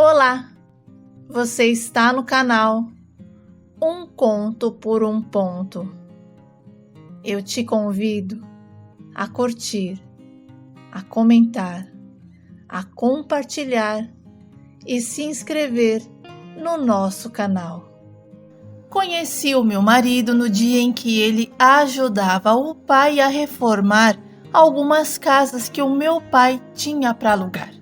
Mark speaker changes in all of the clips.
Speaker 1: Olá, você está no canal Um Conto por um Ponto. Eu te convido a curtir, a comentar, a compartilhar e se inscrever no nosso canal. Conheci o meu marido no dia em que ele ajudava o pai a reformar algumas casas que o meu pai tinha para alugar.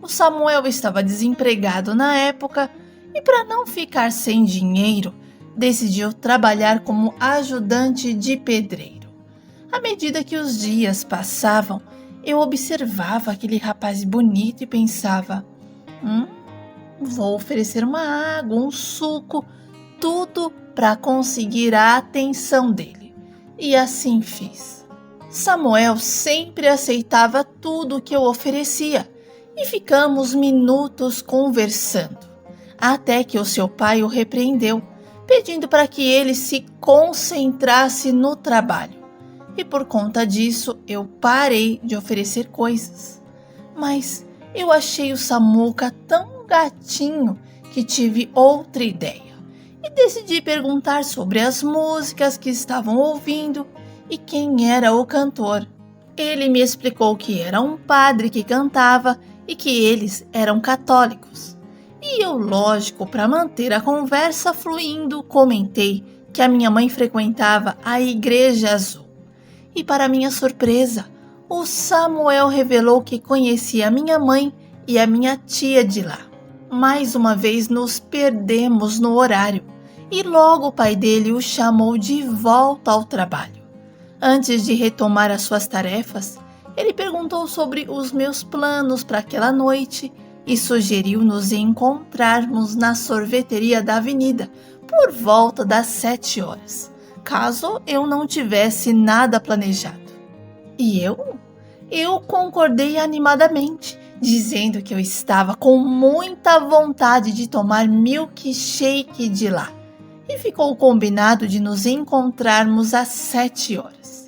Speaker 1: O Samuel estava desempregado na época e, para não ficar sem dinheiro, decidiu trabalhar como ajudante de pedreiro. À medida que os dias passavam, eu observava aquele rapaz bonito e pensava: vou oferecer uma água, um suco, tudo para conseguir a atenção dele. E assim fiz. Samuel sempre aceitava tudo o que eu oferecia e ficamos minutos conversando, até que o seu pai o repreendeu, pedindo para que ele se concentrasse no trabalho. E por conta disso, eu parei de oferecer coisas. Mas eu achei o Samuca tão gatinho que tive outra ideia e decidi perguntar sobre as músicas que estavam ouvindo e quem era o cantor. Ele me explicou que era um padre que cantava e que eles eram católicos. E eu, lógico, para manter a conversa fluindo, comentei que a minha mãe frequentava a Igreja Azul. E para minha surpresa, o Samuel revelou que conhecia a minha mãe e a minha tia de lá. Mais uma vez nos perdemos no horário e logo o pai dele o chamou de volta ao trabalho. Antes de retomar as suas tarefas, ele perguntou sobre os meus planos para aquela noite e sugeriu nos encontrarmos na sorveteria da avenida por volta das 7 horas, caso eu não tivesse nada planejado. E eu concordei animadamente, dizendo que eu estava com muita vontade de tomar milkshake de lá. E ficou combinado de nos encontrarmos às 7 horas.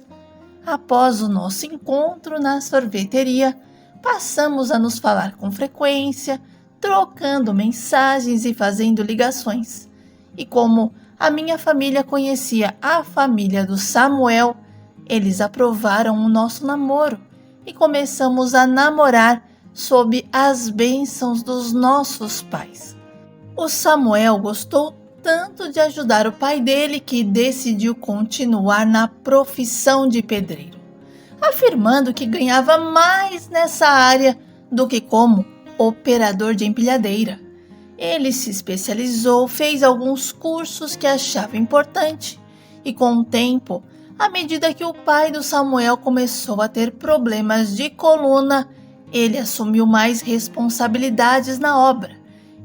Speaker 1: Após o nosso encontro na sorveteria, passamos a nos falar com frequência, trocando mensagens e fazendo ligações. E como a minha família conhecia a família do Samuel, eles aprovaram o nosso namoro e começamos a namorar sob as bênçãos dos nossos pais. O Samuel gostou tanto de ajudar o pai dele que decidiu continuar na profissão de pedreiro, afirmando que ganhava mais nessa área do que como operador de empilhadeira. Ele se especializou, fez alguns cursos que achava importante e, com o tempo, à medida que o pai do Samuel começou a ter problemas de coluna, ele assumiu mais responsabilidades na obra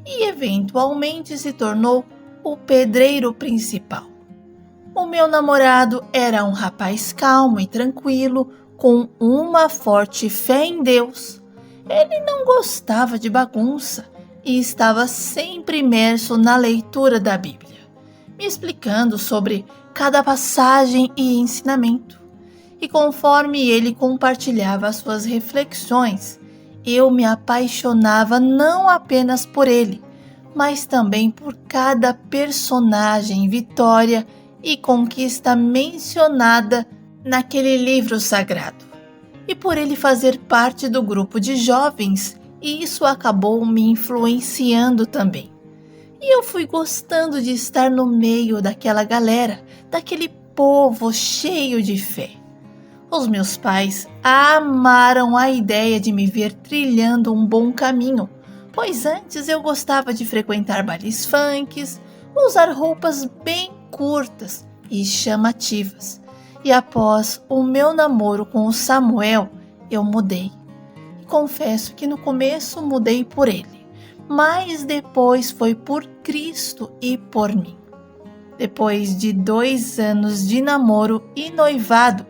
Speaker 1: e eventualmente se tornou o pedreiro principal. O meu namorado era um rapaz calmo e tranquilo, com uma forte fé em Deus. Ele não gostava de bagunça e estava sempre imerso na leitura da Bíblia, me explicando sobre cada passagem e ensinamento. E conforme ele compartilhava as suas reflexões, eu me apaixonava não apenas por ele, mas também por cada personagem, vitória e conquista mencionada naquele livro sagrado. E por ele fazer parte do grupo de jovens, isso acabou me influenciando também. E eu fui gostando de estar no meio daquela galera, daquele povo cheio de fé. Os meus pais amaram a ideia de me ver trilhando um bom caminho, pois antes eu gostava de frequentar bailes funks, usar roupas bem curtas e chamativas. E após o meu namoro com o Samuel, eu mudei. E confesso que no começo mudei por ele, mas depois foi por Cristo e por mim. Depois de 2 anos de namoro e noivado,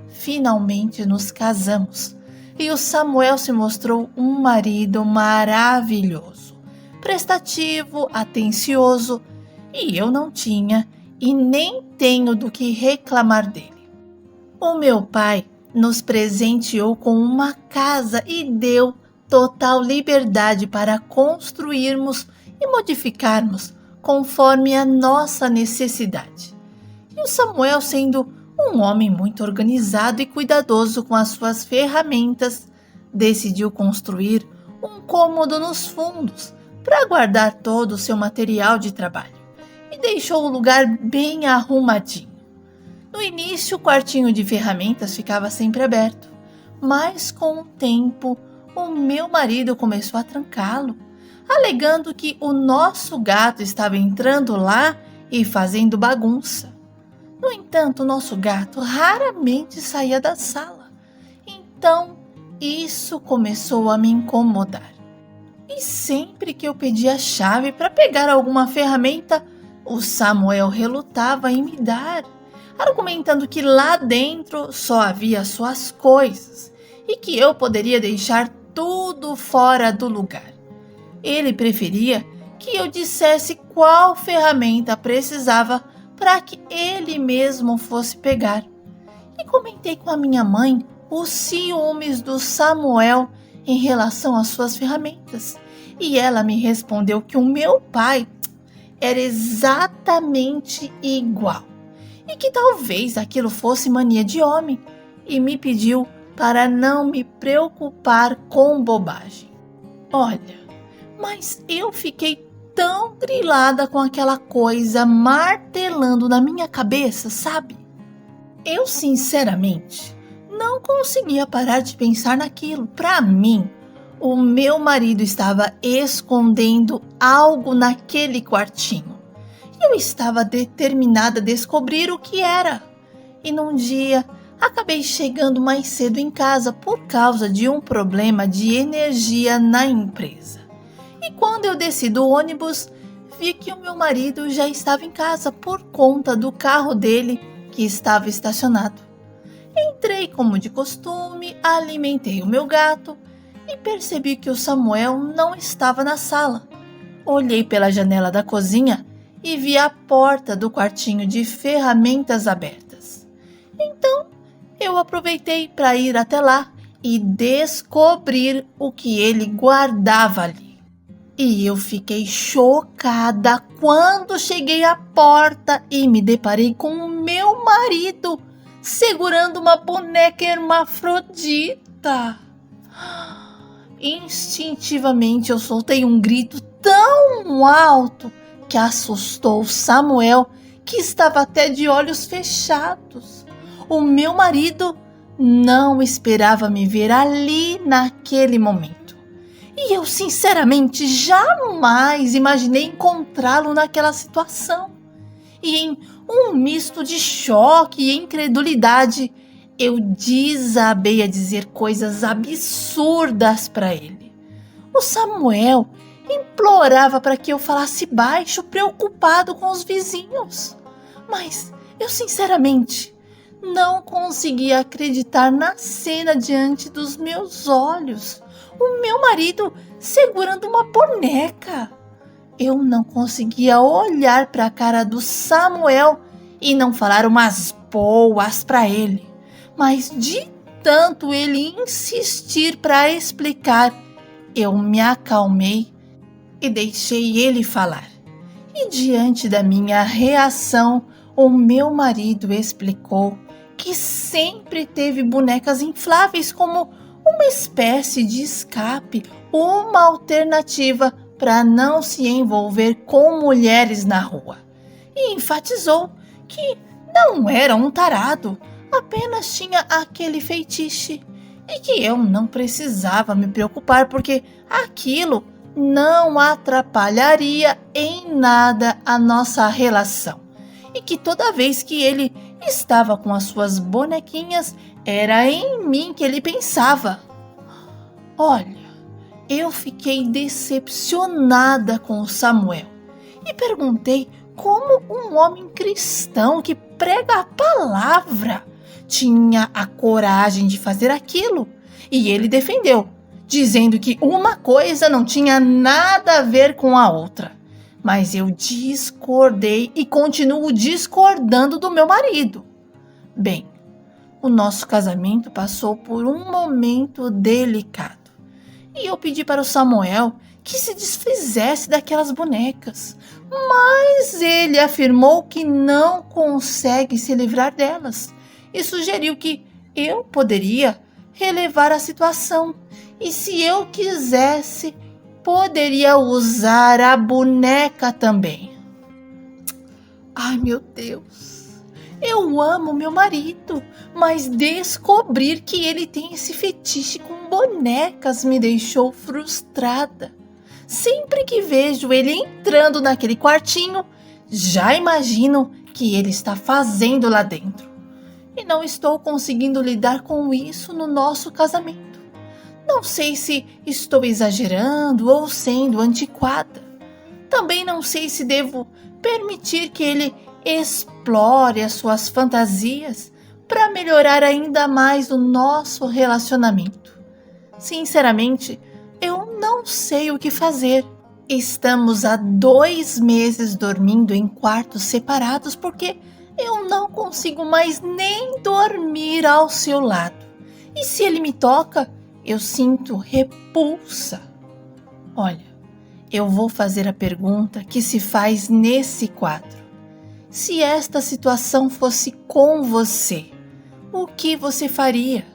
Speaker 1: finalmente nos casamos. E o Samuel se mostrou um marido maravilhoso, prestativo, atencioso, e eu não tinha e nem tenho do que reclamar dele. O meu pai nos presenteou com uma casa e deu total liberdade para construirmos e modificarmos conforme a nossa necessidade. E o Samuel, sendo um homem muito organizado e cuidadoso com as suas ferramentas, decidiu construir um cômodo nos fundos para guardar todo o seu material de trabalho e deixou o lugar bem arrumadinho. No início, o quartinho de ferramentas ficava sempre aberto, mas com o tempo, o meu marido começou a trancá-lo, alegando que o nosso gato estava entrando lá e fazendo bagunça. No entanto, o nosso gato raramente saía da sala, então isso começou a me incomodar. E sempre que eu pedia a chave para pegar alguma ferramenta, o Samuel relutava em me dar, argumentando que lá dentro só havia suas coisas e que eu poderia deixar tudo fora do lugar. Ele preferia que eu dissesse qual ferramenta precisava para que ele mesmo fosse pegar. E comentei com a minha mãe os ciúmes do Samuel em relação às suas ferramentas. E ela me respondeu que o meu pai era exatamente igual e que talvez aquilo fosse mania de homem, e me pediu para não me preocupar com bobagem. Olha, mas eu fiquei tão grilada com aquela coisa martelando na minha cabeça, sabe? Eu, sinceramente, não conseguia parar de pensar naquilo. Para mim, o meu marido estava escondendo algo naquele quartinho. E eu estava determinada a descobrir o que era. E num dia, acabei chegando mais cedo em casa por causa de um problema de energia na empresa. E quando eu desci do ônibus, vi que o meu marido já estava em casa por conta do carro dele que estava estacionado. Entrei como de costume, alimentei o meu gato e percebi que o Samuel não estava na sala. Olhei pela janela da cozinha e vi a porta do quartinho de ferramentas abertas. Então, eu aproveitei para ir até lá e descobrir o que ele guardava ali. E eu fiquei chocada quando cheguei à porta e me deparei com o meu marido segurando uma boneca hermafrodita. Instintivamente eu soltei um grito tão alto que assustou Samuel, que estava até de olhos fechados. O meu marido não esperava me ver ali naquele momento. E eu, sinceramente, jamais imaginei encontrá-lo naquela situação. E em um misto de choque e incredulidade, eu desabei a dizer coisas absurdas para ele. O Samuel implorava para que eu falasse baixo, preocupado com os vizinhos. Mas eu, sinceramente, não conseguia acreditar na cena diante dos meus olhos. O meu marido segurando uma boneca. Eu não conseguia olhar para a cara do Samuel e não falar umas boas para ele. Mas de tanto ele insistir para explicar, eu me acalmei e deixei ele falar. E diante da minha reação, o meu marido explicou que sempre teve bonecas infláveis como uma espécie de escape, uma alternativa para não se envolver com mulheres na rua. E enfatizou que não era um tarado, apenas tinha aquele feitiço e que eu não precisava me preocupar porque aquilo não atrapalharia em nada a nossa relação e que toda vez que ele estava com as suas bonequinhas era em mim que ele pensava. Olha, eu fiquei decepcionada com o Samuel e perguntei como um homem cristão que prega a palavra tinha a coragem de fazer aquilo. E ele defendeu, dizendo que uma coisa não tinha nada a ver com a outra. Mas eu discordei e continuo discordando do meu marido. Bem, o nosso casamento passou por um momento delicado. e eu pedi para o Samuel que se desfizesse daquelas bonecas, mas ele afirmou que não consegue se livrar delas e sugeriu que eu poderia relevar a situação e, se eu quisesse, poderia usar a boneca também. Ai, meu Deus, eu amo meu marido, mas descobrir que ele tem esse fetiche com bonecas me deixou frustrada. Sempre que vejo ele entrando naquele quartinho, já imagino que ele está fazendo lá dentro. E não estou conseguindo lidar com isso no nosso casamento. Não sei se estou exagerando ou sendo antiquada. Também não sei se devo permitir que ele explore as suas fantasias para melhorar ainda mais o nosso relacionamento. Sinceramente, eu não sei o que fazer. Estamos há 2 meses dormindo em quartos separados porque eu não consigo mais nem dormir ao seu lado. E se ele me toca, eu sinto repulsa. Olha, eu vou fazer a pergunta que se faz nesse quadro. Se esta situação fosse com você, o que você faria?